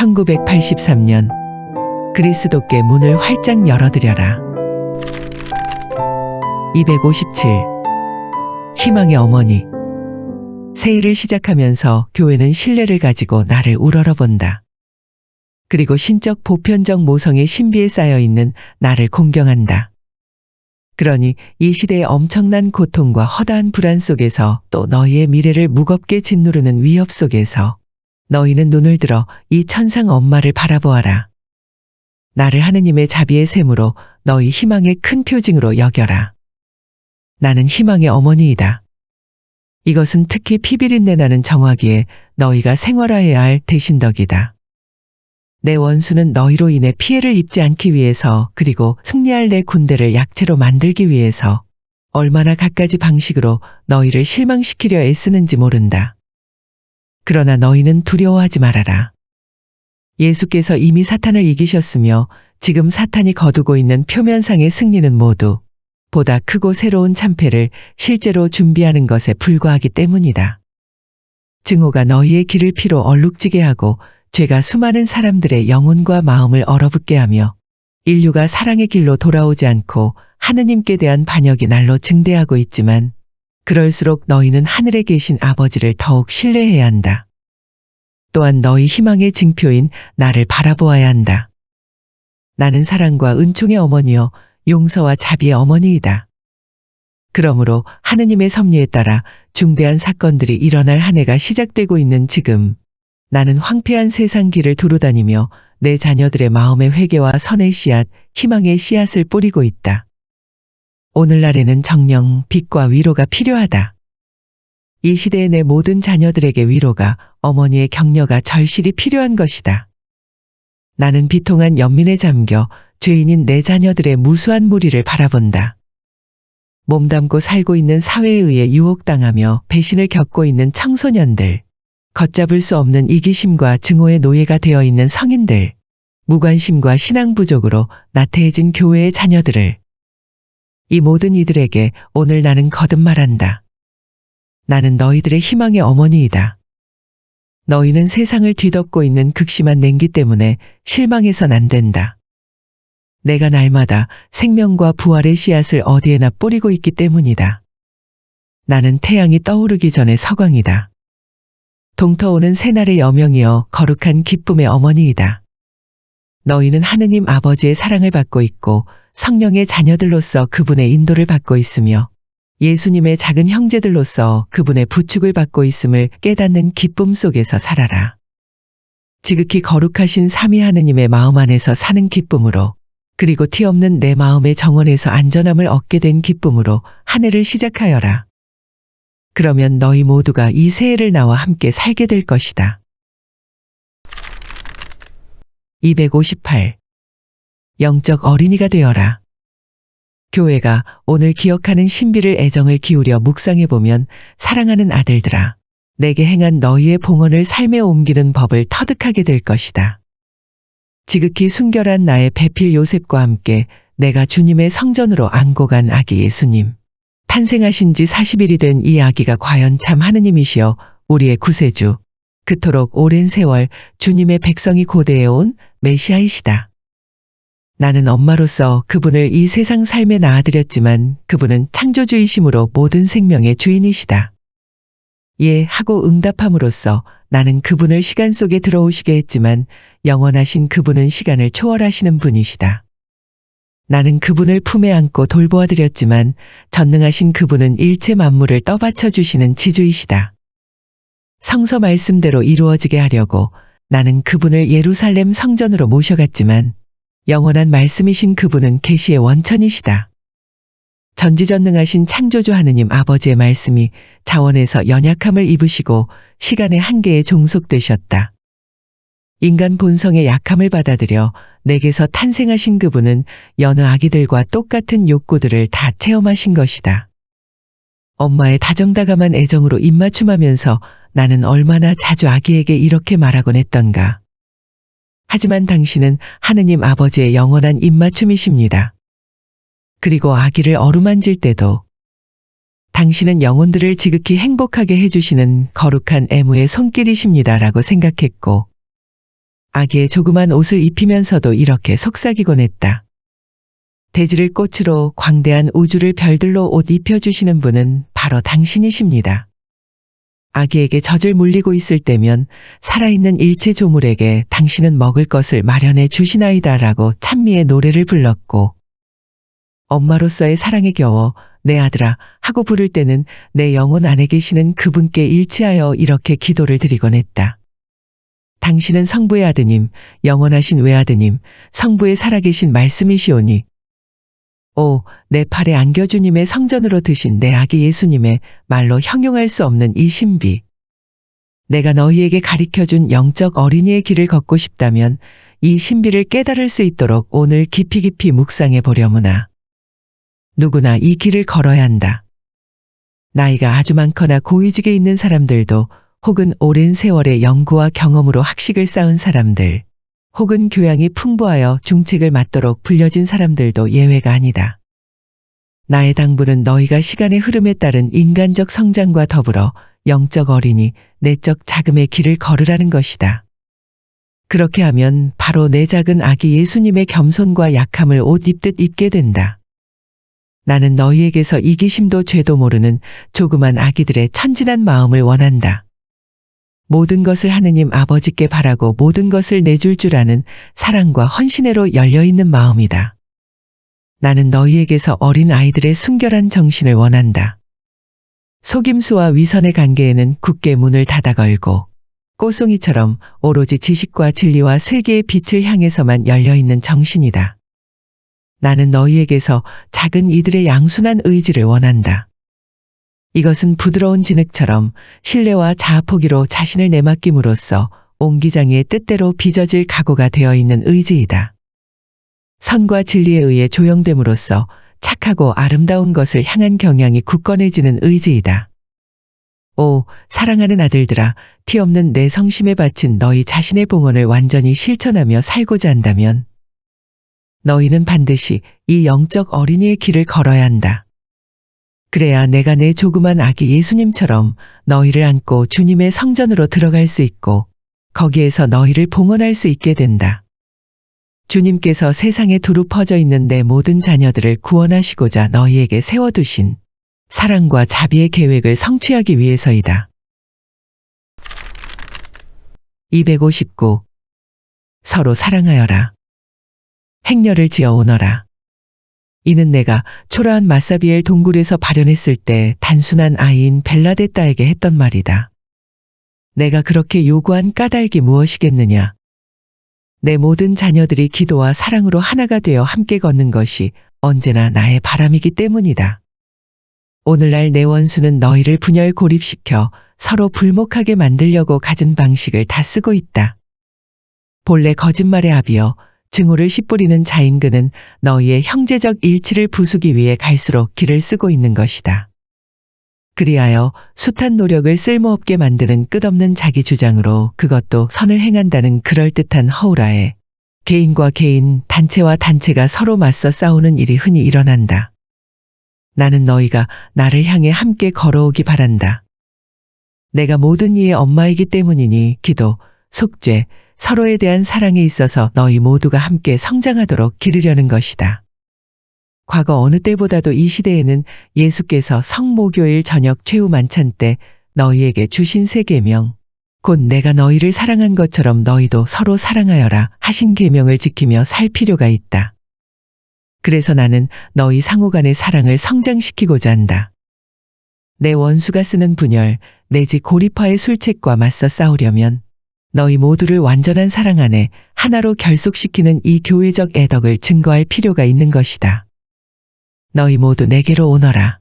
1983년 그리스도께 문을 활짝 열어드려라. 257. 희망의 어머니. 새해를 시작하면서 교회는 신뢰를 가지고 나를 우러러본다. 그리고 신적 보편적 모성의 신비에 쌓여있는 나를 공경한다. 그러니 이 시대의 엄청난 고통과 허다한 불안 속에서 또 너희의 미래를 무겁게 짓누르는 위협 속에서 너희는 눈을 들어 이 천상 엄마를 바라보아라. 나를 하느님의 자비의 샘으로 너희 희망의 큰 표징으로 여겨라. 나는 희망의 어머니이다. 이것은 특히 피비린내 나는 정화기에 너희가 생활화해야 할 대신덕이다. 내 원수는 너희로 인해 피해를 입지 않기 위해서 그리고 승리할 내 군대를 약체로 만들기 위해서 얼마나 갖가지 방식으로 너희를 실망시키려 애쓰는지 모른다. 그러나 너희는 두려워하지 말아라. 예수께서 이미 사탄을 이기셨으며 지금 사탄이 거두고 있는 표면상의 승리는 모두 보다 크고 새로운 참패를 실제로 준비하는 것에 불과하기 때문이다. 증오가 너희의 길을 피로 얼룩지게 하고 죄가 수많은 사람들의 영혼과 마음을 얼어붙게 하며 인류가 사랑의 길로 돌아오지 않고 하느님께 대한 반역이 날로 증대하고 있지만 그럴수록 너희는 하늘에 계신 아버지를 더욱 신뢰해야 한다. 또한 너희 희망의 징표인 나를 바라보아야 한다. 나는 사랑과 은총의 어머니여 용서와 자비의 어머니이다. 그러므로 하느님의 섭리에 따라 중대한 사건들이 일어날 한 해가 시작되고 있는 지금 나는 황폐한 세상 길을 두루다니며 내 자녀들의 마음의 회개와 선의 씨앗, 희망의 씨앗을 뿌리고 있다. 오늘날에는 정령, 빛과 위로가 필요하다. 이 시대의 내 모든 자녀들에게 위로가, 어머니의 격려가 절실히 필요한 것이다. 나는 비통한 연민에 잠겨 죄인인 내 자녀들의 무수한 무리를 바라본다. 몸담고 살고 있는 사회에 의해 유혹당하며 배신을 겪고 있는 청소년들, 걷잡을 수 없는 이기심과 증오의 노예가 되어 있는 성인들, 무관심과 신앙 부족으로 나태해진 교회의 자녀들을 이 모든 이들에게 오늘 나는 거듭 말한다. 나는 너희들의 희망의 어머니이다. 너희는 세상을 뒤덮고 있는 극심한 냉기 때문에 실망해선 안 된다. 내가 날마다 생명과 부활의 씨앗을 어디에나 뿌리고 있기 때문이다. 나는 태양이 떠오르기 전에 서광이다. 동터오는 새날의 여명이여 거룩한 기쁨의 어머니이다. 너희는 하느님 아버지의 사랑을 받고 있고 성령의 자녀들로서 그분의 인도를 받고 있으며 예수님의 작은 형제들로서 그분의 부축을 받고 있음을 깨닫는 기쁨 속에서 살아라. 지극히 거룩하신 삼위 하느님의 마음 안에서 사는 기쁨으로 그리고 티 없는 내 마음의 정원에서 안전함을 얻게 된 기쁨으로 한 해를 시작하여라. 그러면 너희 모두가 이 새해를 나와 함께 살게 될 것이다. 258. 영적 어린이가 되어라. 교회가 오늘 기억하는 신비를 애정을 기울여 묵상해보면 사랑하는 아들들아, 내게 행한 너희의 봉헌을 삶에 옮기는 법을 터득하게 될 것이다. 지극히 순결한 나의 배필 요셉과 함께 내가 주님의 성전으로 안고 간 아기 예수님. 탄생하신 지 40일이 된 이 아기가 과연 참 하느님이시여 우리의 구세주. 그토록 오랜 세월 주님의 백성이 고대해온 메시아이시다. 나는 엄마로서 그분을 이 세상 삶에 낳아드렸지만 그분은 창조주이심으로 모든 생명의 주인이시다. 예 하고 응답함으로써 나는 그분을 시간 속에 들어오시게 했지만 영원하신 그분은 시간을 초월하시는 분이시다. 나는 그분을 품에 안고 돌보아드렸지만 전능하신 그분은 일체 만물을 떠받쳐 주시는 지주이시다. 성서 말씀대로 이루어지게 하려고 나는 그분을 예루살렘 성전으로 모셔갔지만 영원한 말씀이신 그분은 계시의 원천이시다. 전지전능하신 창조주 하느님 아버지의 말씀이 자원에서 연약함을 입으시고 시간의 한계에 종속되셨다. 인간 본성의 약함을 받아들여 내게서 탄생하신 그분은 여느 아기들과 똑같은 욕구들을 다 체험하신 것이다. 엄마의 다정다감한 애정으로 입맞춤하면서 나는 얼마나 자주 아기에게 이렇게 말하곤 했던가. 하지만 당신은 하느님 아버지의 영원한 입맞춤이십니다. 그리고 아기를 어루만질 때도 당신은 영혼들을 지극히 행복하게 해주시는 거룩한 애무의 손길이십니다라고 생각했고 아기의 조그만 옷을 입히면서도 이렇게 속삭이곤 했다. 대지를 꽃으로 광대한 우주를 별들로 옷 입혀주시는 분은 바로 당신이십니다. 아기에게 젖을 물리고 있을 때면 살아있는 일체 조물에게 당신은 먹을 것을 마련해 주시나이다라고 찬미의 노래를 불렀고, 엄마로서의 사랑에 겨워 내 아들아 하고 부를 때는 내 영혼 안에 계시는 그분께 일치하여 이렇게 기도를 드리곤 했다. 당신은 성부의 아드님, 영원하신 외아드님, 성부의 살아계신 말씀이시오니 오, 내 팔에 안겨 주님의 성전으로 드신 내 아기 예수님의 말로 형용할 수 없는 이 신비. 내가 너희에게 가르쳐준 영적 어린이의 길을 걷고 싶다면 이 신비를 깨달을 수 있도록 오늘 깊이 깊이 묵상해 보려무나. 누구나 이 길을 걸어야 한다. 나이가 아주 많거나 고위직에 있는 사람들도, 혹은 오랜 세월의 연구와 경험으로 학식을 쌓은 사람들, 혹은 교양이 풍부하여 중책을 맡도록 불려진 사람들도 예외가 아니다. 나의 당부는 너희가 시간의 흐름에 따른 인간적 성장과 더불어 영적 어린이, 내적 자금의 길을 걸으라는 것이다. 그렇게 하면 바로 내 작은 아기 예수님의 겸손과 약함을 옷 입듯 입게 된다. 나는 너희에게서 이기심도 죄도 모르는 조그만 아기들의 천진한 마음을 원한다. 모든 것을 하느님 아버지께 바라고 모든 것을 내줄 줄 아는 사랑과 헌신애로 열려있는 마음이다. 나는 너희에게서 어린 아이들의 순결한 정신을 원한다. 속임수와 위선의 관계에는 굳게 문을 닫아 걸고 꽃송이처럼 오로지 지식과 진리와 슬기의 빛을 향해서만 열려있는 정신이다. 나는 너희에게서 작은 이들의 양순한 의지를 원한다. 이것은 부드러운 진흙처럼 신뢰와 자아포기로 자신을 내맡김으로써 옹기장이의 뜻대로 빚어질 각오가 되어 있는 의지이다. 선과 진리에 의해 조영됨으로써 착하고 아름다운 것을 향한 경향이 굳건해지는 의지이다. 오, 사랑하는 아들들아, 티 없는 내 성심에 바친 너희 자신의 봉헌을 완전히 실천하며 살고자 한다면 너희는 반드시 이 영적 어린이의 길을 걸어야 한다. 그래야 내가 내 조그만 아기 예수님처럼 너희를 안고 주님의 성전으로 들어갈 수 있고 거기에서 너희를 봉헌할 수 있게 된다. 주님께서 세상에 두루 퍼져 있는 내 모든 자녀들을 구원하시고자 너희에게 세워두신 사랑과 자비의 계획을 성취하기 위해서이다. 259. 서로 사랑하여라. 행렬을 지어 오너라. 이는 내가 초라한 마사비엘 동굴에서 발현했을 때 단순한 아이인 벨라데따에게 했던 말이다. 내가 그렇게 요구한 까닭이 무엇이겠느냐. 내 모든 자녀들이 기도와 사랑으로 하나가 되어 함께 걷는 것이 언제나 나의 바람이기 때문이다. 오늘날 내 원수는 너희를 분열 고립시켜 서로 불목하게 만들려고 갖은 방식을 다 쓰고 있다. 본래 거짓말의 압이여 증오를 씨뿌리는 자인 그는 너희의 형제적 일치를 부수기 위해 갈수록 길을 쓰고 있는 것이다. 그리하여 숱한 노력을 쓸모없게 만드는 끝없는 자기 주장으로 그것도 선을 행한다는 그럴듯한 허울하에 개인과 개인, 단체와 단체가 서로 맞서 싸우는 일이 흔히 일어난다. 나는 너희가 나를 향해 함께 걸어오기 바란다. 내가 모든 이의 엄마이기 때문이니 기도, 속죄, 서로에 대한 사랑에 있어서 너희 모두가 함께 성장하도록 기르려는 것이다. 과거 어느 때보다도 이 시대에는 예수께서 성모교일 저녁 최후 만찬 때 너희에게 주신 세 계명, 곧 내가 너희를 사랑한 것처럼 너희도 서로 사랑하여라 하신 계명을 지키며 살 필요가 있다. 그래서 나는 너희 상호간의 사랑을 성장시키고자 한다. 내 원수가 쓰는 분열, 내지 고립화의 술책과 맞서 싸우려면 너희 모두를 완전한 사랑 안에 하나로 결속시키는 이 교회적 애덕을 증거할 필요가 있는 것이다. 너희 모두 내게로 오너라.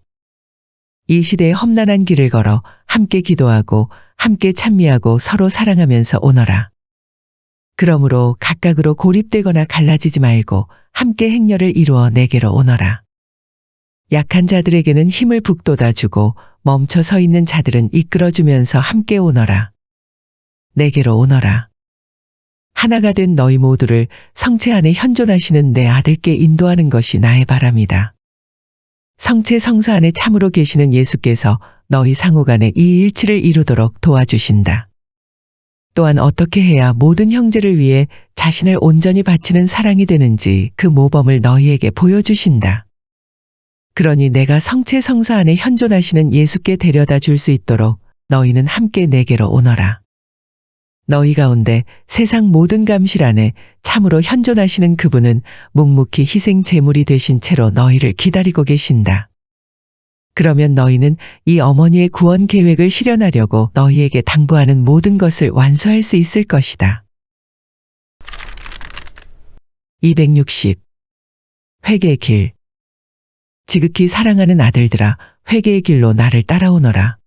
이 시대의 험난한 길을 걸어 함께 기도하고 함께 찬미하고 서로 사랑하면서 오너라. 그러므로 각각으로 고립되거나 갈라지지 말고 함께 행렬을 이루어 내게로 오너라. 약한 자들에게는 힘을 북돋아주고 멈춰 서 있는 자들은 이끌어주면서 함께 오너라. 내게로 오너라. 하나가 된 너희 모두를 성체 안에 현존하시는 내 아들께 인도하는 것이 나의 바람이다. 성체 성사 안에 참으로 계시는 예수께서 너희 상호간에 이 일치를 이루도록 도와주신다. 또한 어떻게 해야 모든 형제를 위해 자신을 온전히 바치는 사랑이 되는지 그 모범을 너희에게 보여주신다. 그러니 내가 성체 성사 안에 현존하시는 예수께 데려다 줄 수 있도록 너희는 함께 내게로 오너라. 너희 가운데 세상 모든 감실 안에 참으로 현존하시는 그분은 묵묵히 희생 제물이 되신 채로 너희를 기다리고 계신다. 그러면 너희는 이 어머니의 구원 계획을 실현하려고 너희에게 당부하는 모든 것을 완수할 수 있을 것이다. 260. 회개의 길. 지극히 사랑하는 아들들아, 회개의 길로 나를 따라오너라.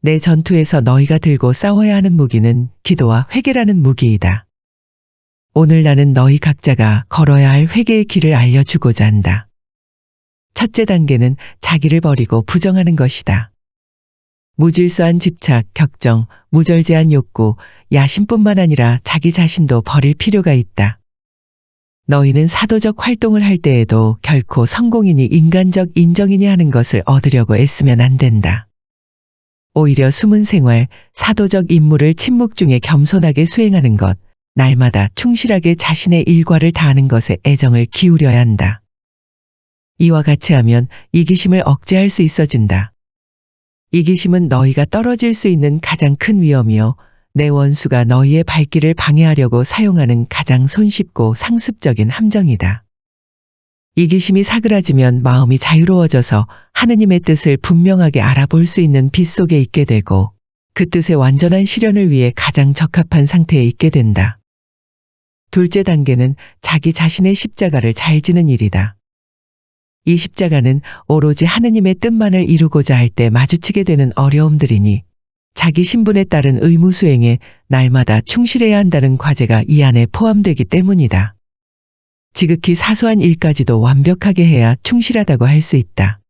내 전투에서 너희가 들고 싸워야 하는 무기는 기도와 회개라는 무기이다. 오늘 나는 너희 각자가 걸어야 할 회개의 길을 알려주고자 한다. 첫째 단계는 자기를 버리고 부정하는 것이다. 무질서한 집착, 격정, 무절제한 욕구, 야심뿐만 아니라 자기 자신도 버릴 필요가 있다. 너희는 사도적 활동을 할 때에도 결코 성공이니 인간적 인정이니 하는 것을 얻으려고 애쓰면 안 된다. 오히려 숨은 생활, 사도적 임무를 침묵 중에 겸손하게 수행하는 것, 날마다 충실하게 자신의 일과를 다하는 것에 애정을 기울여야 한다. 이와 같이 하면 이기심을 억제할 수 있어진다. 이기심은 너희가 떨어질 수 있는 가장 큰 위험이요, 내 원수가 너희의 발길을 방해하려고 사용하는 가장 손쉽고 상습적인 함정이다. 이기심이 사그라지면 마음이 자유로워져서 하느님의 뜻을 분명하게 알아볼 수 있는 빛 속에 있게 되고 그 뜻의 완전한 실현을 위해 가장 적합한 상태에 있게 된다. 둘째 단계는 자기 자신의 십자가를 잘 지는 일이다. 이 십자가는 오로지 하느님의 뜻만을 이루고자 할 때 마주치게 되는 어려움들이니 자기 신분에 따른 의무 수행에 날마다 충실해야 한다는 과제가 이 안에 포함되기 때문이다. 지극히 사소한 일까지도 완벽하게 해야 충실하다고 할 수 있다.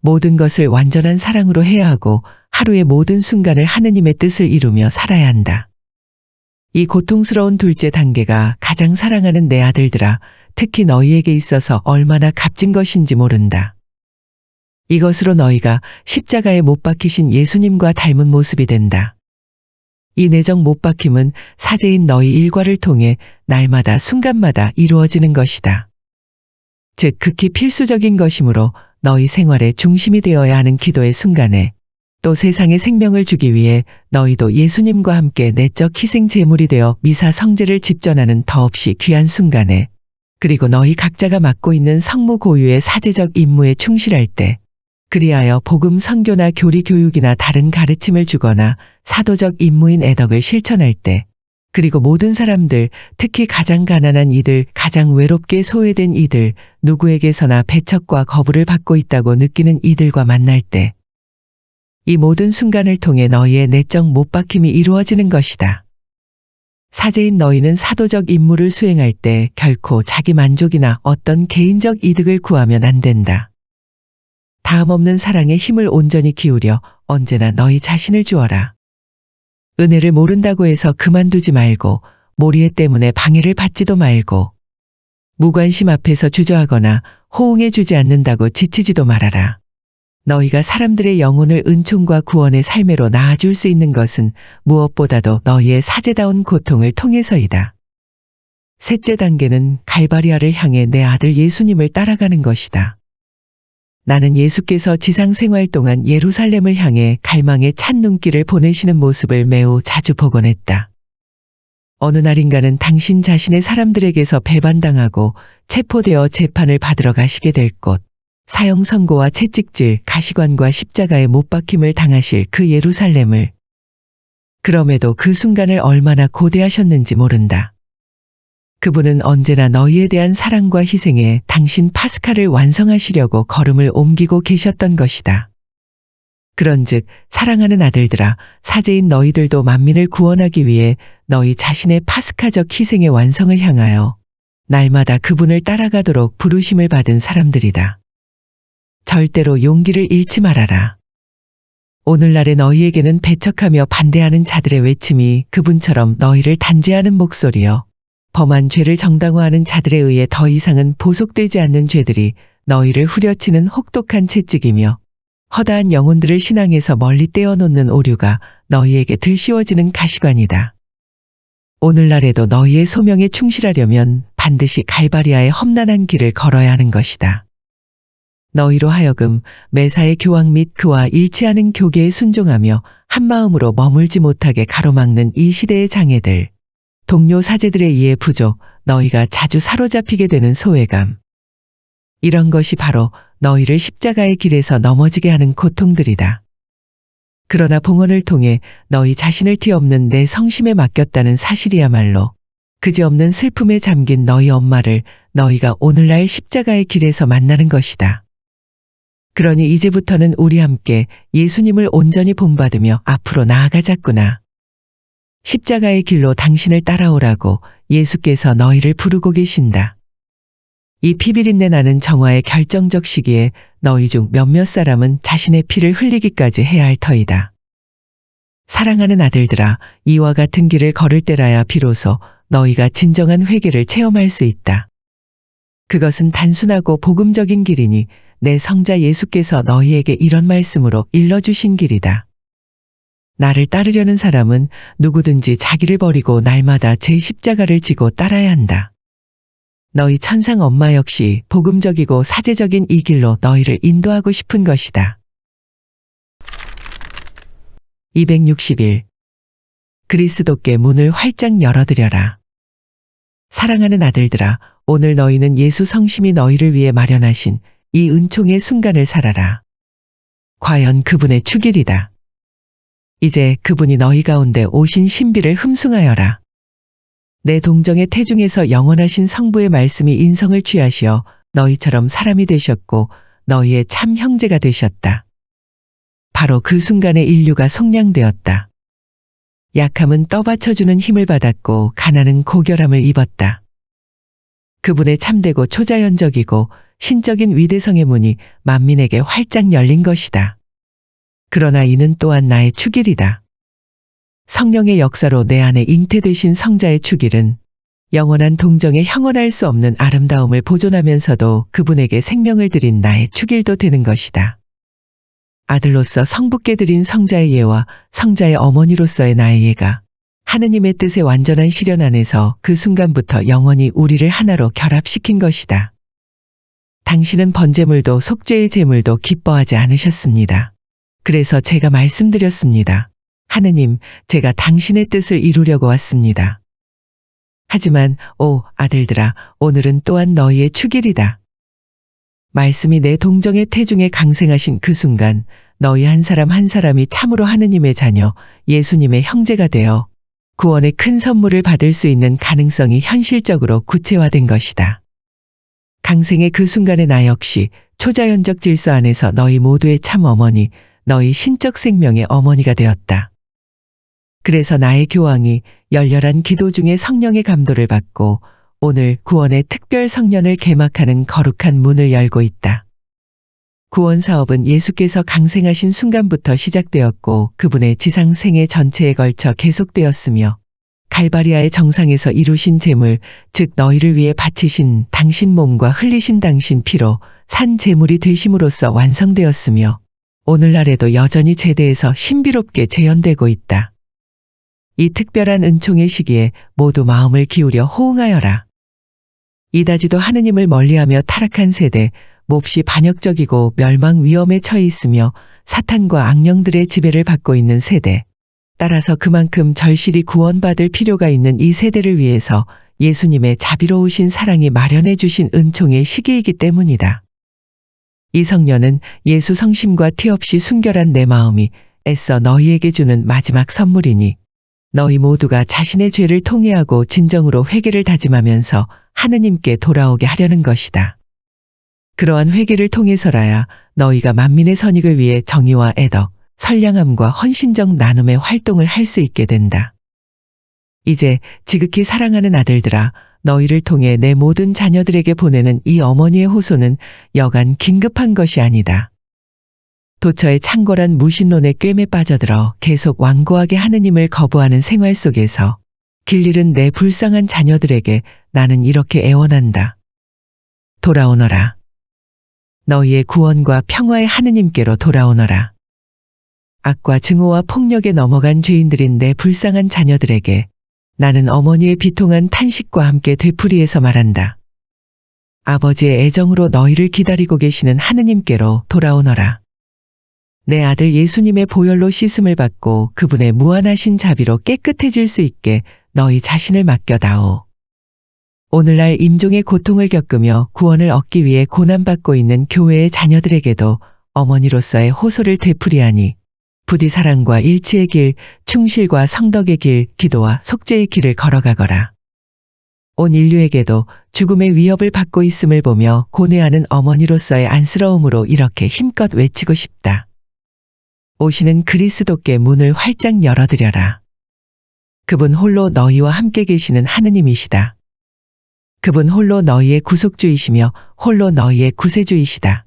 모든 것을 완전한 사랑으로 해야 하고 하루의 모든 순간을 하느님의 뜻을 이루며 살아야 한다. 이 고통스러운 둘째 단계가 가장 사랑하는 내 아들들아, 특히 너희에게 있어서 얼마나 값진 것인지 모른다. 이것으로 너희가 십자가에 못 박히신 예수님과 닮은 모습이 된다. 이 내적 못 박힘은 사제인 너희 일과를 통해 날마다 순간마다 이루어지는 것이다. 즉 극히 필수적인 것이므로 너희 생활의 중심이 되어야 하는 기도의 순간에 또 세상에 생명을 주기 위해 너희도 예수님과 함께 내적 희생 제물이 되어 미사 성제를 집전하는 더없이 귀한 순간에 그리고 너희 각자가 맡고 있는 성무 고유의 사제적 임무에 충실할 때 그리하여 복음 선교나 교리 교육이나 다른 가르침을 주거나 사도적 임무인 애덕을 실천할 때 그리고 모든 사람들, 특히 가장 가난한 이들, 가장 외롭게 소외된 이들, 누구에게서나 배척과 거부를 받고 있다고 느끼는 이들과 만날 때 이 모든 순간을 통해 너희의 내적 못 박힘이 이루어지는 것이다. 사제인 너희는 사도적 임무를 수행할 때 결코 자기 만족이나 어떤 개인적 이득을 구하면 안 된다. 다음 없는 사랑에 힘을 온전히 기울여 언제나 너희 자신을 주어라. 은혜를 모른다고 해서 그만두지 말고 모리에 때문에 방해를 받지도 말고 무관심 앞에서 주저하거나 호응해 주지 않는다고 지치지도 말아라. 너희가 사람들의 영혼을 은총과 구원의 삶으로 낳아줄 수 있는 것은 무엇보다도 너희의 사제다운 고통을 통해서이다. 셋째 단계는 갈바리아를 향해 내 아들 예수님을 따라가는 것이다. 나는 예수께서 지상 생활 동안 예루살렘을 향해 갈망의 찬 눈길을 보내시는 모습을 매우 자주 보곤 했다. 어느 날인가는 당신 자신의 사람들에게서 배반당하고 체포되어 재판을 받으러 가시게 될 곳, 사형 선고와 채찍질, 가시관과 십자가에 못 박힘을 당하실 그 예루살렘을 그럼에도 그 순간을 얼마나 고대하셨는지 모른다. 그분은 언제나 너희에 대한 사랑과 희생에 당신 파스카를 완성하시려고 걸음을 옮기고 계셨던 것이다. 그런즉 사랑하는 아들들아, 사제인 너희들도 만민을 구원하기 위해 너희 자신의 파스카적 희생의 완성을 향하여 날마다 그분을 따라가도록 부르심을 받은 사람들이다. 절대로 용기를 잃지 말아라. 오늘날의 너희에게는 배척하며 반대하는 자들의 외침이 그분처럼 너희를 단죄하는 목소리여, 범한 죄를 정당화하는 자들에 의해 더 이상은 보속되지 않는 죄들이 너희를 후려치는 혹독한 채찍이며 허다한 영혼들을 신앙에서 멀리 떼어놓는 오류가 너희에게 들씌워지는 가시관이다. 오늘날에도 너희의 소명에 충실하려면 반드시 갈바리아의 험난한 길을 걸어야 하는 것이다. 너희로 하여금 매사의 교황 및 그와 일치하는 교계에 순종하며 한마음으로 머물지 못하게 가로막는 이 시대의 장애들, 동료 사제들의 이해 부족, 너희가 자주 사로잡히게 되는 소외감. 이런 것이 바로 너희를 십자가의 길에서 넘어지게 하는 고통들이다. 그러나 봉헌을 통해 너희 자신을 티없는 내 성심에 맡겼다는 사실이야말로 그지없는 슬픔에 잠긴 너희 엄마를 너희가 오늘날 십자가의 길에서 만나는 것이다. 그러니 이제부터는 우리 함께 예수님을 온전히 본받으며 앞으로 나아가자꾸나. 십자가의 길로 당신을 따라오라고 예수께서 너희를 부르고 계신다. 이 피비린내 나는 정화의 결정적 시기에 너희 중 몇몇 사람은 자신의 피를 흘리기까지 해야 할 터이다. 사랑하는 아들들아, 이와 같은 길을 걸을 때라야 비로소 너희가 진정한 회개를 체험할 수 있다. 그것은 단순하고 복음적인 길이니 내 성자 예수께서 너희에게 이런 말씀으로 일러주신 길이다. 나를 따르려는 사람은 누구든지 자기를 버리고 날마다 제 십자가를 지고 따라야 한다. 너희 천상 엄마 역시 복음적이고 사제적인 이 길로 너희를 인도하고 싶은 것이다. 261. 그리스도께 문을 활짝 열어드려라. 사랑하는 아들들아, 오늘 너희는 예수 성심이 너희를 위해 마련하신 이 은총의 순간을 살아라. 과연 그분의 축일이다. 이제 그분이 너희 가운데 오신 신비를 흠숭하여라. 내 동정의 태중에서 영원하신 성부의 말씀이 인성을 취하시어 너희처럼 사람이 되셨고 너희의 참 형제가 되셨다. 바로 그 순간에 인류가 속량되었다. 약함은 떠받쳐주는 힘을 받았고 가난은 고결함을 입었다. 그분의 참되고 초자연적이고 신적인 위대성의 문이 만민에게 활짝 열린 것이다. 그러나 이는 또한 나의 축일이다. 성령의 역사로 내 안에 잉태되신 성자의 축일은 영원한 동정에 형언할 수 없는 아름다움을 보존하면서도 그분에게 생명을 드린 나의 축일도 되는 것이다. 아들로서 성부께 드린 성자의 예와 성자의 어머니로서의 나의 예가 하느님의 뜻의 완전한 실현 안에서 그 순간부터 영원히 우리를 하나로 결합시킨 것이다. 당신은 번제물도 속죄의 제물도 기뻐하지 않으셨습니다. 그래서 제가 말씀드렸습니다. 하느님, 제가 당신의 뜻을 이루려고 왔습니다. 하지만 아들들아, 오늘은 또한 너희의 축일이다. 말씀이 내 동정의 태중에 강생하신 그 순간 너희 한 사람 한 사람이 참으로 하느님의 자녀, 예수님의 형제가 되어 구원의 큰 선물을 받을 수 있는 가능성이 현실적으로 구체화된 것이다. 강생의 그 순간에 나 역시 초자연적 질서 안에서 너희 모두의 참 어머니, 너희 신적 생명의 어머니가 되었다. 그래서 나의 교황이 열렬한 기도 중에 성령의 감도를 받고 오늘 구원의 특별 성년을 개막하는 거룩한 문을 열고 있다. 구원 사업은 예수께서 강생하신 순간부터 시작되었고 그분의 지상 생애 전체에 걸쳐 계속되었으며 갈바리아의 정상에서 이루신 제물, 즉 너희를 위해 바치신 당신 몸과 흘리신 당신 피로 산 제물이 되심으로써 완성되었으며 오늘날에도 여전히 제대에서 신비롭게 재현되고 있다. 이 특별한 은총의 시기에 모두 마음을 기울여 호응하여라. 이다지도 하느님을 멀리하며 타락한 세대, 몹시 반역적이고 멸망 위험에 처해 있으며 사탄과 악령들의 지배를 받고 있는 세대, 따라서 그만큼 절실히 구원받을 필요가 있는 이 세대를 위해서 예수님의 자비로우신 사랑이 마련해 주신 은총의 시기이기 때문이다. 이 성년은 예수 성심과 티 없이 순결한 내 마음이 애써 너희에게 주는 마지막 선물이니 너희 모두가 자신의 죄를 통회하고 진정으로 회개를 다짐하면서 하느님께 돌아오게 하려는 것이다. 그러한 회개를 통해서라야 너희가 만민의 선익을 위해 정의와 애덕, 선량함과 헌신적 나눔의 활동을 할 수 있게 된다. 이제 지극히 사랑하는 아들들아, 너희를 통해 내 모든 자녀들에게 보내는 이 어머니의 호소는 여간 긴급한 것이 아니다. 도처의 창궐한 무신론의 꿰매 빠져들어 계속 완고하게 하느님을 거부하는 생활 속에서 길 잃은 내 불쌍한 자녀들에게 나는 이렇게 애원한다. 돌아오너라. 너희의 구원과 평화의 하느님께로 돌아오너라. 악과 증오와 폭력에 넘어간 죄인들인 내 불쌍한 자녀들에게 나는 어머니의 비통한 탄식과 함께 되풀이해서 말한다. 아버지의 애정으로 너희를 기다리고 계시는 하느님께로 돌아오너라. 내 아들 예수님의 보혈로 씻음을 받고 그분의 무한하신 자비로 깨끗해질 수 있게 너희 자신을 맡겨다오. 오늘날 임종의 고통을 겪으며 구원을 얻기 위해 고난받고 있는 교회의 자녀들에게도 어머니로서의 호소를 되풀이하니 부디 사랑과 일치의 길, 충실과 성덕의 길, 기도와 속죄의 길을 걸어가거라. 온 인류에게도 죽음의 위협을 받고 있음을 보며 고뇌하는 어머니로서의 안쓰러움으로 이렇게 힘껏 외치고 싶다. 오시는 그리스도께 문을 활짝 열어드려라. 그분 홀로 너희와 함께 계시는 하느님이시다. 그분 홀로 너희의 구속주이시며 홀로 너희의 구세주이시다.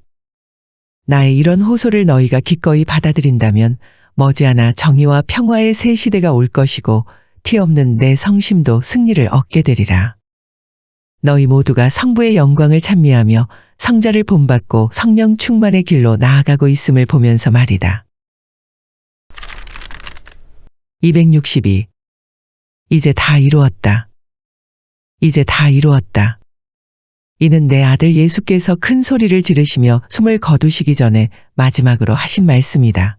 나의 이런 호소를 너희가 기꺼이 받아들인다면 머지않아 정의와 평화의 새 시대가 올 것이고 티 없는 내 성심도 승리를 얻게 되리라. 너희 모두가 성부의 영광을 찬미하며 성자를 본받고 성령 충만의 길로 나아가고 있음을 보면서 말이다. 262. 이제 다 이루었다. 이제 다 이루었다. 이는 내 아들 예수께서 큰 소리를 지르시며 숨을 거두시기 전에 마지막으로 하신 말씀이다.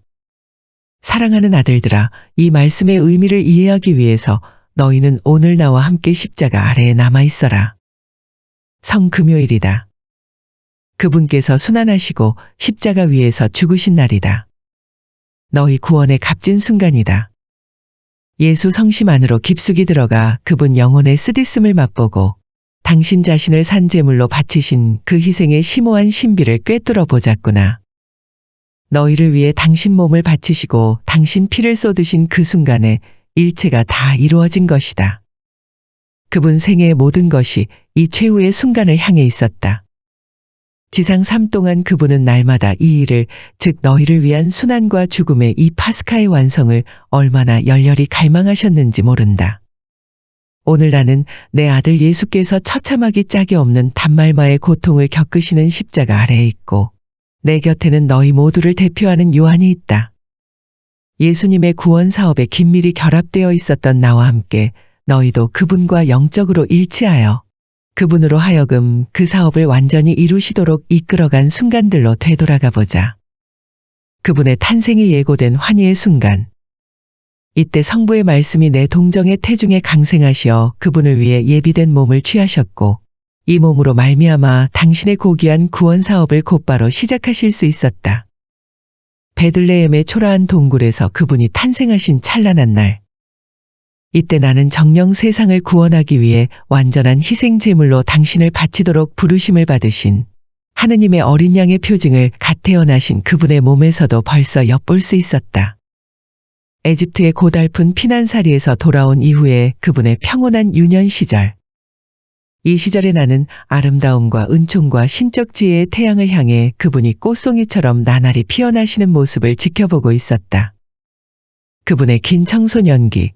사랑하는 아들들아, 이 말씀의 의미를 이해하기 위해서 너희는 오늘 나와 함께 십자가 아래에 남아 있어라. 성금요일이다. 그분께서 순환하시고 십자가 위에서 죽으신 날이다. 너희 구원의 값진 순간이다. 예수 성심 안으로 깊숙이 들어가 그분 영혼의 쓰디씀을 맛보고 당신 자신을 산 제물로 바치신 그 희생의 심오한 신비를 꿰뚫어 보자꾸나. 너희를 위해 당신 몸을 바치시고 당신 피를 쏟으신 그 순간에 일체가 다 이루어진 것이다. 그분 생애의 모든 것이 이 최후의 순간을 향해 있었다. 지상 삶 동안 그분은 날마다 이 일을, 즉 너희를 위한 순환과 죽음의 이 파스카의 완성을 얼마나 열렬히 갈망하셨는지 모른다. 오늘 나는 내 아들 예수께서 처참하기 짝이 없는 단말마의 고통을 겪으시는 십자가 아래에 있고 내 곁에는 너희 모두를 대표하는 요한이 있다. 예수님의 구원 사업에 긴밀히 결합되어 있었던 나와 함께 너희도 그분과 영적으로 일치하여 그분으로 하여금 그 사업을 완전히 이루시도록 이끌어간 순간들로 되돌아가 보자. 그분의 탄생이 예고된 환희의 순간. 이때 성부의 말씀이 내 동정의 태중에 강생하시어 그분을 위해 예비된 몸을 취하셨고 이 몸으로 말미암아 당신의 고귀한 구원 사업을 곧바로 시작하실 수 있었다. 베들레헴의 초라한 동굴에서 그분이 탄생하신 찬란한 날. 이때 나는 정녕 세상을 구원하기 위해 완전한 희생 제물로 당신을 바치도록 부르심을 받으신 하느님의 어린 양의 표징을 갓 태어나신 그분의 몸에서도 벌써 엿볼 수 있었다. 에집트의 고달픈 피난살이에서 돌아온 이후에 그분의 평온한 유년 시절. 이 시절에 나는 아름다움과 은총과 신적 지혜의 태양을 향해 그분이 꽃송이처럼 나날이 피어나시는 모습을 지켜보고 있었다. 그분의 긴 청소년기.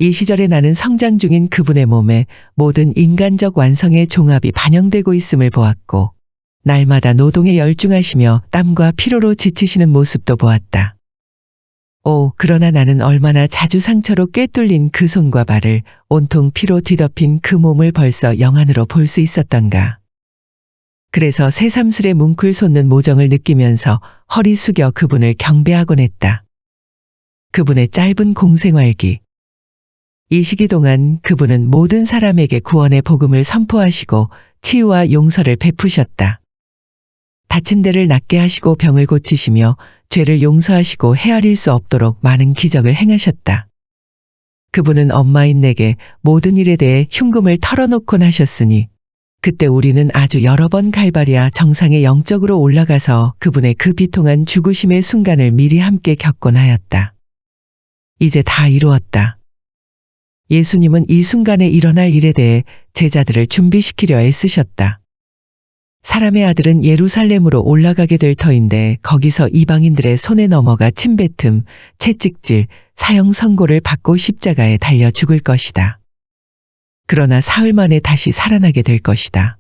이 시절에 나는 성장 중인 그분의 몸에 모든 인간적 완성의 종합이 반영되고 있음을 보았고 날마다 노동에 열중하시며 땀과 피로로 지치시는 모습도 보았다. 그러나 나는 얼마나 자주 상처로 꿰뚫린 그 손과 발을 온통 피로 뒤덮인 그 몸을 벌써 영안으로 볼 수 있었던가. 그래서 새삼스레 뭉클 솟는 모정을 느끼면서 허리 숙여 그분을 경배하곤 했다. 그분의 짧은 공생활기. 이 시기 동안 그분은 모든 사람에게 구원의 복음을 선포하시고 치유와 용서를 베푸셨다. 다친 데를 낫게 하시고 병을 고치시며 죄를 용서하시고 헤아릴 수 없도록 많은 기적을 행하셨다. 그분은 엄마인 내게 모든 일에 대해 흉금을 털어놓곤 하셨으니 그때 우리는 아주 여러 번 갈바리아 정상에 영적으로 올라가서 그분의 그 비통한 죽으심의 순간을 미리 함께 겪곤 하였다. 이제 다 이루었다. 예수님은 이 순간에 일어날 일에 대해 제자들을 준비시키려 애쓰셨다. 사람의 아들은 예루살렘으로 올라가게 될 터인데 거기서 이방인들의 손에 넘어가 침뱉음, 채찍질, 사형 선고를 받고 십자가에 달려 죽을 것이다. 그러나 사흘 만에 다시 살아나게 될 것이다.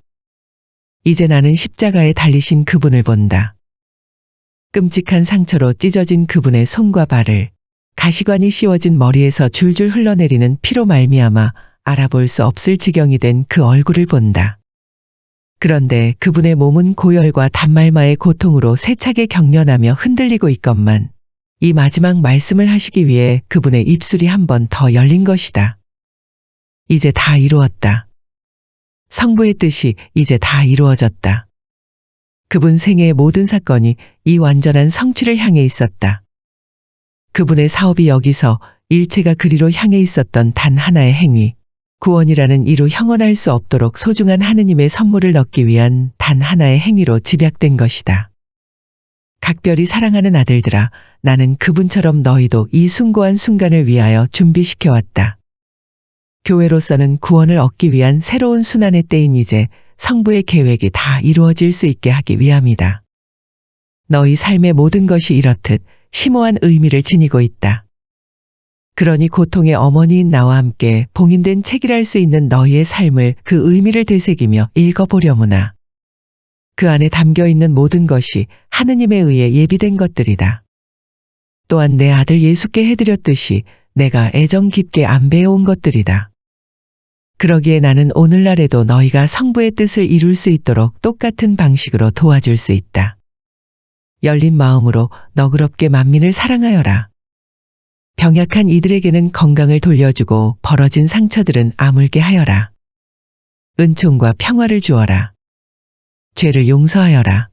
이제 나는 십자가에 달리신 그분을 본다. 끔찍한 상처로 찢어진 그분의 손과 발을, 가시관이 씌워진 머리에서 줄줄 흘러내리는 피로 말미암아 알아볼 수 없을 지경이 된 그 얼굴을 본다. 그런데 그분의 몸은 고열과 단말마의 고통으로 세차게 경련하며 흔들리고 있건만 이 마지막 말씀을 하시기 위해 그분의 입술이 한 번 더 열린 것이다. 이제 다 이루었다. 성부의 뜻이 이제 다 이루어졌다. 그분 생애의 모든 사건이 이 완전한 성취를 향해 있었다. 그분의 사업이 여기서 일체가 그리로 향해 있었던 단 하나의 행위, 구원이라는 이루 형언할 수 없도록 소중한 하느님의 선물을 얻기 위한 단 하나의 행위로 집약된 것이다. 각별히 사랑하는 아들들아, 나는 그분처럼 너희도 이 숭고한 순간을 위하여 준비시켜왔다. 교회로서는 구원을 얻기 위한 새로운 순환의 때인 이제 성부의 계획이 다 이루어질 수 있게 하기 위함이다. 너희 삶의 모든 것이 이렇듯 심오한 의미를 지니고 있다. 그러니 고통의 어머니인 나와 함께 봉인된 책이랄 수 있는 너희의 삶을 그 의미를 되새기며 읽어보려무나. 그 안에 담겨있는 모든 것이 하느님에 의해 예비된 것들이다. 또한 내 아들 예수께 해드렸듯이 내가 애정 깊게 안배해온 것들이다. 그러기에 나는 오늘날에도 너희가 성부의 뜻을 이룰 수 있도록 똑같은 방식으로 도와줄 수 있다. 열린 마음으로 너그럽게 만민을 사랑하여라. 병약한 이들에게는 건강을 돌려주고 벌어진 상처들은 아물게 하여라. 은총과 평화를 주어라. 죄를 용서하여라.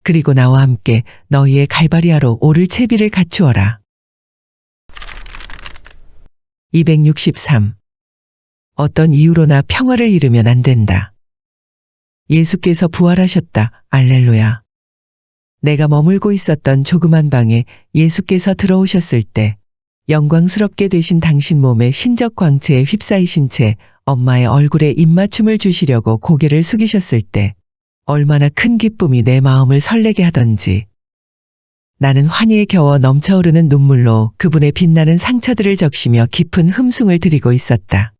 그리고 나와 함께 너희의 갈바리아로 오를 채비를 갖추어라. 263. 어떤 이유로나 평화를 잃으면 안 된다. 예수께서 부활하셨다. 알렐루야. 내가 머물고 있었던 조그만 방에 예수께서 들어오셨을 때 영광스럽게 되신 당신 몸의 신적 광채에 휩싸이신 채 엄마의 얼굴에 입맞춤을 주시려고 고개를 숙이셨을 때 얼마나 큰 기쁨이 내 마음을 설레게 하던지. 나는 환희에 겨워 넘쳐흐르는 눈물로 그분의 빛나는 상처들을 적시며 깊은 흠숭을 드리고 있었다.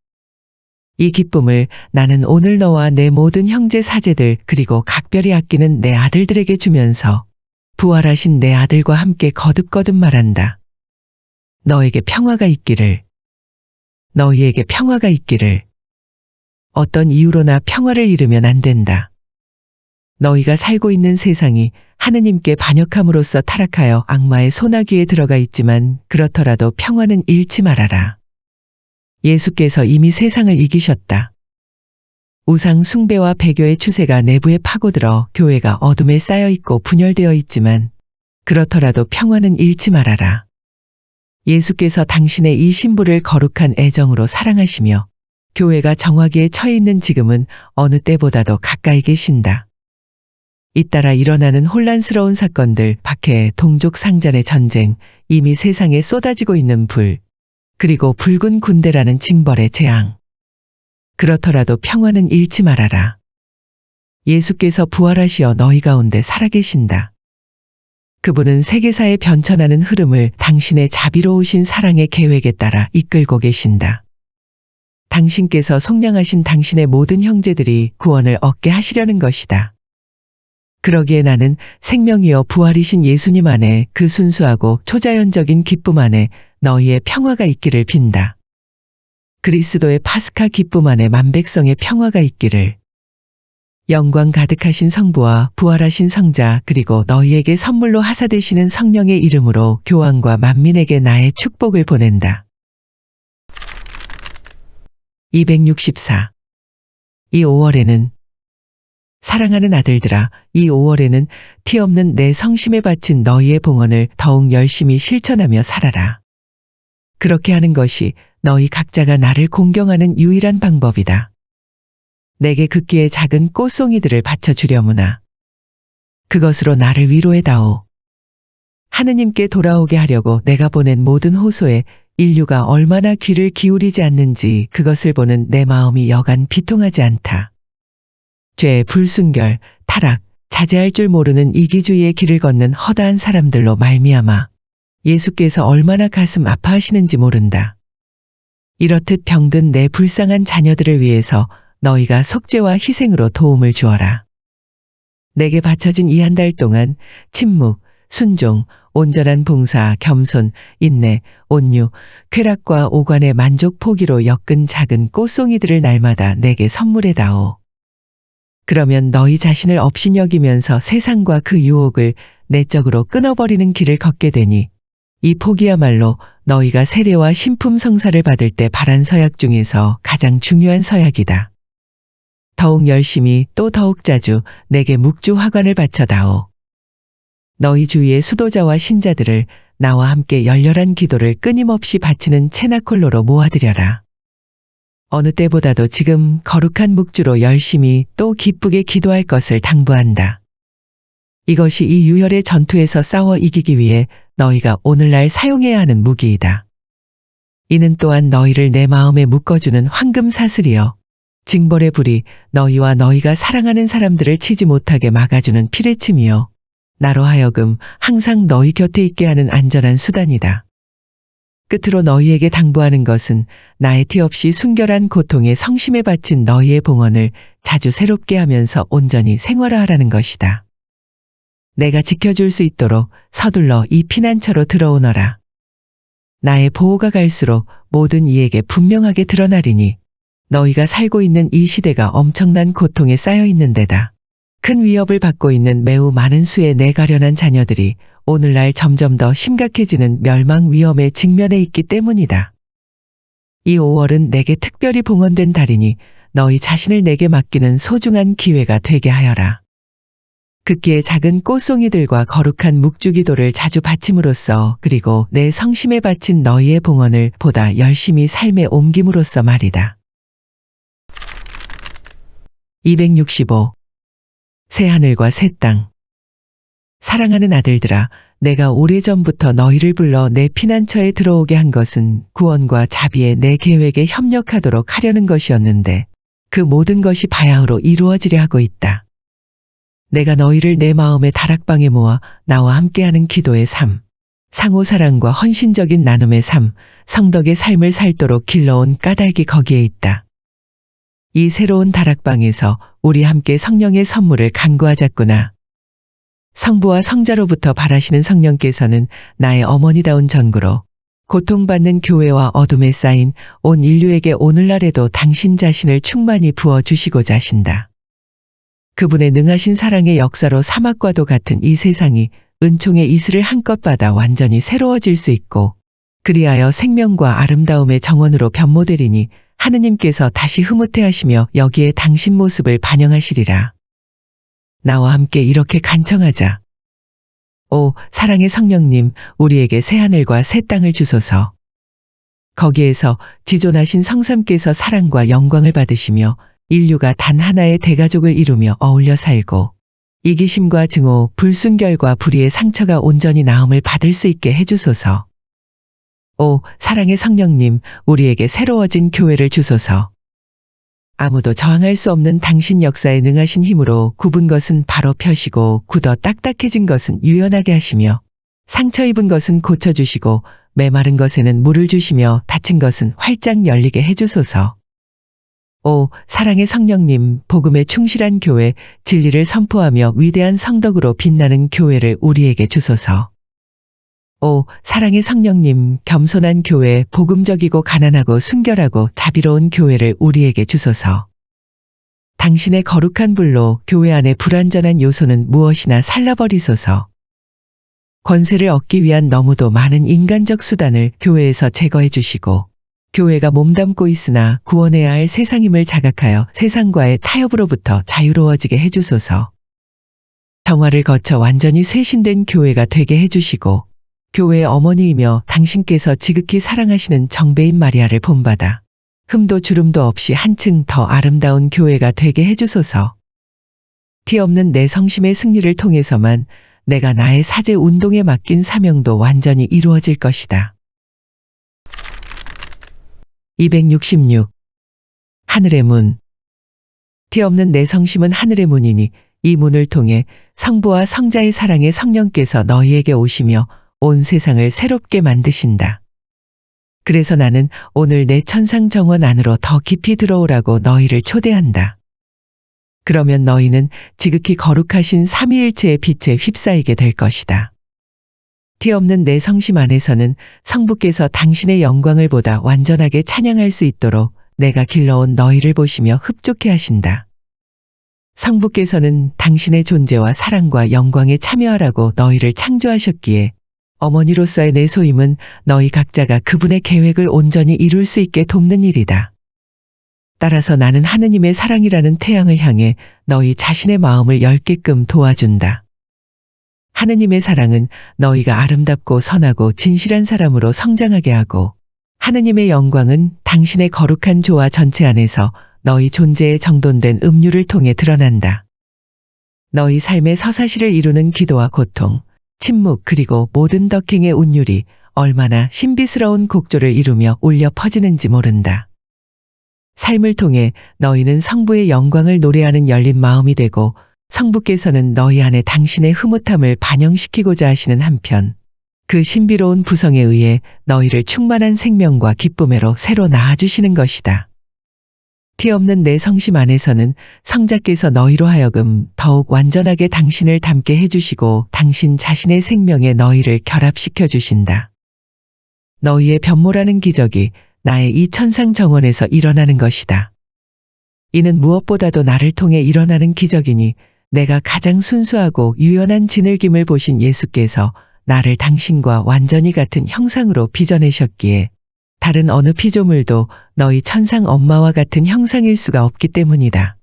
이 기쁨을 나는 오늘 너와 내 모든 형제 사제들 그리고 각별히 아끼는 내 아들들에게 주면서 부활하신 내 아들과 함께 거듭거듭 말한다. 너에게 평화가 있기를. 너희에게 평화가 있기를. 어떤 이유로나 평화를 잃으면 안 된다. 너희가 살고 있는 세상이 하느님께 반역함으로써 타락하여 악마의 소나기에 들어가 있지만 그렇더라도 평화는 잃지 말아라. 예수께서 이미 세상을 이기셨다. 우상 숭배와 배교의 추세가 내부에 파고들어 교회가 어둠에 쌓여 있고 분열되어 있지만 그렇더라도 평화는 잃지 말아라. 예수께서 당신의 이 신부를 거룩한 애정으로 사랑하시며 교회가 정화기에 처해 있는 지금은 어느 때보다도 가까이 계신다. 잇따라 일어나는 혼란스러운 사건들, 박해, 동족 상잔의 전쟁, 이미 세상에 쏟아지고 있는 불, 그리고 붉은 군대라는 징벌의 재앙. 그렇더라도 평화는 잃지 말아라. 예수께서 부활하시어 너희 가운데 살아계신다. 그분은 세계사의 변천하는 흐름을 당신의 자비로우신 사랑의 계획에 따라 이끌고 계신다. 당신께서 속량하신 당신의 모든 형제들이 구원을 얻게 하시려는 것이다. 그러기에 나는 생명이여 부활이신 예수님 안에 그 순수하고 초자연적인 기쁨 안에 너희의 평화가 있기를 빈다. 그리스도의 파스카 기쁨 안에 만백성의 평화가 있기를. 영광 가득하신 성부와 부활하신 성자 그리고 너희에게 선물로 하사되시는 성령의 이름으로 교황과 만민에게 나의 축복을 보낸다. 264. 이 5월에는 사랑하는 아들들아, 이 5월에는 티 없는 내 성심에 바친 너희의 봉헌을 더욱 열심히 실천하며 살아라. 그렇게 하는 것이 너희 각자가 나를 공경하는 유일한 방법이다. 내게 극기의 작은 꽃송이들을 바쳐주려무나. 그것으로 나를 위로해다오. 하느님께 돌아오게 하려고 내가 보낸 모든 호소에 인류가 얼마나 귀를 기울이지 않는지 그것을 보는 내 마음이 여간 비통하지 않다. 죄, 불순결, 타락, 자제할 줄 모르는 이기주의의 길을 걷는 허다한 사람들로 말미암아 예수께서 얼마나 가슴 아파하시는지 모른다. 이렇듯 병든 내 불쌍한 자녀들을 위해서 너희가 속죄와 희생으로 도움을 주어라. 내게 바쳐진 이 한 달 동안 침묵, 순종, 온전한 봉사, 겸손, 인내, 온유, 쾌락과 오관의 만족 포기로 엮은 작은 꽃송이들을 날마다 내게 선물해다오. 그러면 너희 자신을 업신여기면서 세상과 그 유혹을 내적으로 끊어버리는 길을 걷게 되니 이 포기야말로 너희가 세례와 신품 성사를 받을 때 바란 서약 중에서 가장 중요한 서약이다. 더욱 열심히 또 더욱 자주 내게 묵주 화관을 바쳐다오. 너희 주위의 수도자와 신자들을 나와 함께 열렬한 기도를 끊임없이 바치는 체나콜로로 모아들여라. 어느 때보다도 지금 거룩한 묵주로 열심히 또 기쁘게 기도할 것을 당부한다. 이것이 이 유혈의 전투에서 싸워 이기기 위해 너희가 오늘날 사용해야 하는 무기이다. 이는 또한 너희를 내 마음에 묶어주는 황금 사슬이여. 징벌의 불이 너희와 너희가 사랑하는 사람들을 치지 못하게 막아주는 피뢰침이여. 나로 하여금 항상 너희 곁에 있게 하는 안전한 수단이다. 끝으로 너희에게 당부하는 것은 나의 티 없이 순결한 고통에 성심에 바친 너희의 봉헌을 자주 새롭게 하면서 온전히 생활화하라는 것이다. 내가 지켜줄 수 있도록 서둘러 이 피난처로 들어오너라. 나의 보호가 갈수록 모든 이에게 분명하게 드러나리니 너희가 살고 있는 이 시대가 엄청난 고통에 쌓여 있는 데다. 큰 위협을 받고 있는 매우 많은 수의 내 가련한 자녀들이 오늘날 점점 더 심각해지는 멸망 위험에 직면해 있기 때문이다. 이 5월은 내게 특별히 봉헌된 달이니 너희 자신을 내게 맡기는 소중한 기회가 되게 하여라. 극기의 작은 꽃송이들과 거룩한 묵주기도를 자주 바침으로써 그리고 내 성심에 바친 너희의 봉헌을 보다 열심히 삶에 옮김으로써 말이다. 265. 새 하늘과 새 땅. 사랑하는 아들들아, 내가 오래전부터 너희를 불러 내 피난처에 들어오게 한 것은 구원과 자비의 내 계획에 협력하도록 하려는 것이었는데 그 모든 것이 바야흐로 이루어지려 하고 있다. 내가 너희를 내 마음의 다락방에 모아 나와 함께하는 기도의 삶, 상호사랑과 헌신적인 나눔의 삶, 성덕의 삶을 살도록 길러온 까닭이 거기에 있다. 이 새로운 다락방에서 우리 함께 성령의 선물을 간구하자꾸나. 성부와 성자로부터 바라시는 성령께서는 나의 어머니다운 전구로 고통받는 교회와 어둠에 쌓인 온 인류에게 오늘날에도 당신 자신을 충만히 부어주시고자 하신다. 그분의 능하신 사랑의 역사로 사막과도 같은 이 세상이 은총의 이슬을 한껏 받아 완전히 새로워질 수 있고 그리하여 생명과 아름다움의 정원으로 변모되리니 하느님께서 다시 흐뭇해하시며 여기에 당신 모습을 반영하시리라. 나와 함께 이렇게 간청하자. 오 사랑의 성령님, 우리에게 새 하늘과 새 땅을 주소서. 거기에서 지존하신 성삼께서 사랑과 영광을 받으시며 인류가 단 하나의 대가족을 이루며 어울려 살고 이기심과 증오, 불순결과 불의의 상처가 온전히 나음을 받을 수 있게 해주소서. 오 사랑의 성령님, 우리에게 새로워진 교회를 주소서. 아무도 저항할 수 없는 당신 역사에 능하신 힘으로 굽은 것은 바로 펴시고 굳어 딱딱해진 것은 유연하게 하시며 상처 입은 것은 고쳐주시고 메마른 것에는 물을 주시며 닫힌 것은 활짝 열리게 해주소서. 오 사랑의 성령님, 복음에 충실한 교회, 진리를 선포하며 위대한 성덕으로 빛나는 교회를 우리에게 주소서. 오 사랑의 성령님, 겸손한 교회, 복음적이고 가난하고 순결하고 자비로운 교회를 우리에게 주소서. 당신의 거룩한 불로 교회 안의 불완전한 요소는 무엇이나 살라버리소서. 권세를 얻기 위한 너무도 많은 인간적 수단을 교회에서 제거해 주시고 교회가 몸담고 있으나 구원해야 할 세상임을 자각하여 세상과의 타협으로부터 자유로워지게 해주소서. 정화를 거쳐 완전히 쇄신된 교회가 되게 해주시고 교회의 어머니이며 당신께서 지극히 사랑하시는 정배인 마리아를 본받아 흠도 주름도 없이 한층 더 아름다운 교회가 되게 해주소서. 티 없는 내 성심의 승리를 통해서만 내가 나의 사제 운동에 맡긴 사명도 완전히 이루어질 것이다. 266. 하늘의 문. 티 없는 내 성심은 하늘의 문이니 이 문을 통해 성부와 성자의 사랑의 성령께서 너희에게 오시며 온 세상을 새롭게 만드신다. 그래서 나는 오늘 내 천상 정원 안으로 더 깊이 들어오라고 너희를 초대한다. 그러면 너희는 지극히 거룩하신 삼위일체의 빛에 휩싸이게 될 것이다. 티 없는 내 성심 안에서는 성부께서 당신의 영광을 보다 완전하게 찬양할 수 있도록 내가 길러온 너희를 보시며 흡족해 하신다. 성부께서는 당신의 존재와 사랑과 영광에 참여하라고 너희를 창조하셨기에 어머니로서의 내 소임은 너희 각자가 그분의 계획을 온전히 이룰 수 있게 돕는 일이다. 따라서 나는 하느님의 사랑이라는 태양을 향해 너희 자신의 마음을 열게끔 도와준다. 하느님의 사랑은 너희가 아름답고 선하고 진실한 사람으로 성장하게 하고 하느님의 영광은 당신의 거룩한 조화 전체 안에서 너희 존재에 정돈된 음유를 통해 드러난다. 너희 삶의 서사시를 이루는 기도와 고통, 침묵 그리고 모든 덕행의 운율이 얼마나 신비스러운 곡조를 이루며 울려 퍼지는지 모른다. 삶을 통해 너희는 성부의 영광을 노래하는 열린 마음이 되고 성부께서는 너희 안에 당신의 흐뭇함을 반영시키고자 하시는 한편 그 신비로운 부성에 의해 너희를 충만한 생명과 기쁨으로 새로 낳아주시는 것이다. 티 없는 내 성심 안에서는 성자께서 너희로 하여금 더욱 완전하게 당신을 닮게 해주시고 당신 자신의 생명에 너희를 결합시켜 주신다. 너희의 변모라는 기적이 나의 이 천상 정원에서 일어나는 것이다. 이는 무엇보다도 나를 통해 일어나는 기적이니 내가 가장 순수하고 유연한 지늘김을 보신 예수께서 나를 당신과 완전히 같은 형상으로 빚어내셨기에 다른 어느 피조물도 너희 천상 엄마와 같은 형상일 수가 없기 때문이다.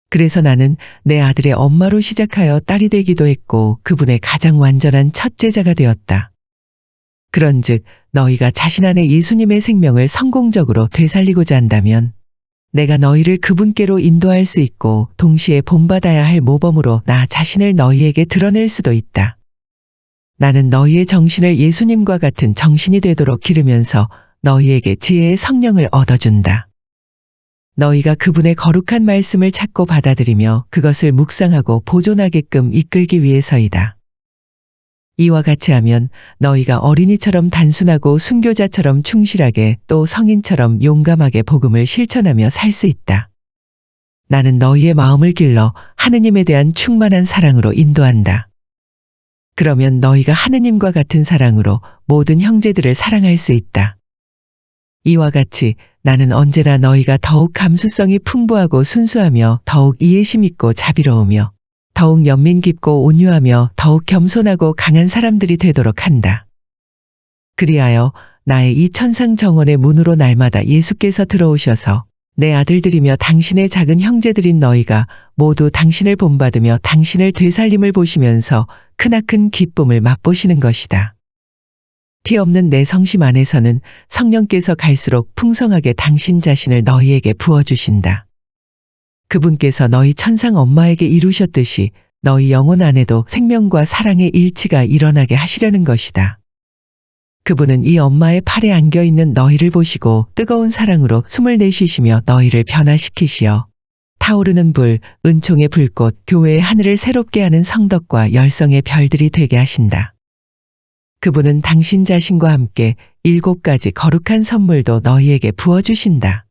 그래서 나는 내 아들의 엄마로 시작하여 딸이 되기도 했고 그분의 가장 완전한 첫 제자가 되었다. 그런즉 너희가 자신 안에 예수님의 생명을 성공적으로 되살리고자 한다면 내가 너희를 그분께로 인도할 수 있고 동시에 본받아야 할 모범으로 나 자신을 너희에게 드러낼 수도 있다. 나는 너희의 정신을 예수님과 같은 정신이 되도록 기르면서 너희에게 지혜의 성령을 얻어준다. 너희가 그분의 거룩한 말씀을 찾고 받아들이며 그것을 묵상하고 보존하게끔 이끌기 위해서이다. 이와 같이 하면 너희가 어린이처럼 단순하고 순교자처럼 충실하게 또 성인처럼 용감하게 복음을 실천하며 살 수 있다. 나는 너희의 마음을 길러 하느님에 대한 충만한 사랑으로 인도한다. 그러면 너희가 하느님과 같은 사랑으로 모든 형제들을 사랑할 수 있다. 이와 같이 나는 언제나 너희가 더욱 감수성이 풍부하고 순수하며 더욱 이해심 있고 자비로우며 더욱 연민 깊고 온유하며 더욱 겸손하고 강한 사람들이 되도록 한다. 그리하여 나의 이 천상 정원의 문으로 날마다 예수께서 들어오셔서 내 아들들이며 당신의 작은 형제들인 너희가 모두 당신을 본받으며 당신을 되살림을 보시면서 크나큰 기쁨을 맛보시는 것이다. 티 없는 내 성심 안에서는 성령께서 갈수록 풍성하게 당신 자신을 너희에게 부어주신다. 그분께서 너희 천상 엄마에게 이루셨듯이 너희 영혼 안에도 생명과 사랑의 일치가 일어나게 하시려는 것이다. 그분은 이 엄마의 팔에 안겨있는 너희를 보시고 뜨거운 사랑으로 숨을 내쉬시며 너희를 변화시키시어 타오르는 불, 은총의 불꽃, 교회의 하늘을 새롭게 하는 성덕과 열성의 별들이 되게 하신다. 그분은 당신 자신과 함께 7가지 거룩한 선물도 너희에게 부어주신다.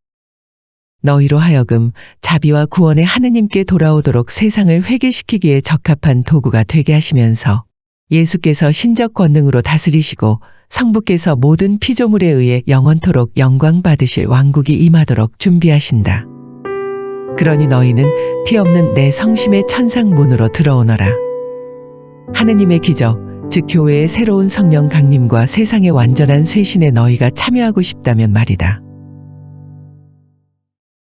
너희로 하여금 자비와 구원의 하느님께 돌아오도록 세상을 회개시키기에 적합한 도구가 되게 하시면서 예수께서 신적 권능으로 다스리시고 성부께서 모든 피조물에 의해 영원토록 영광 받으실 왕국이 임하도록 준비하신다. 그러니 너희는 티 없는 내 성심의 천상 문으로 들어오너라. 하느님의 기적, 즉 교회의 새로운 성령 강림과 세상의 완전한 쇄신에 너희가 참여하고 싶다면 말이다.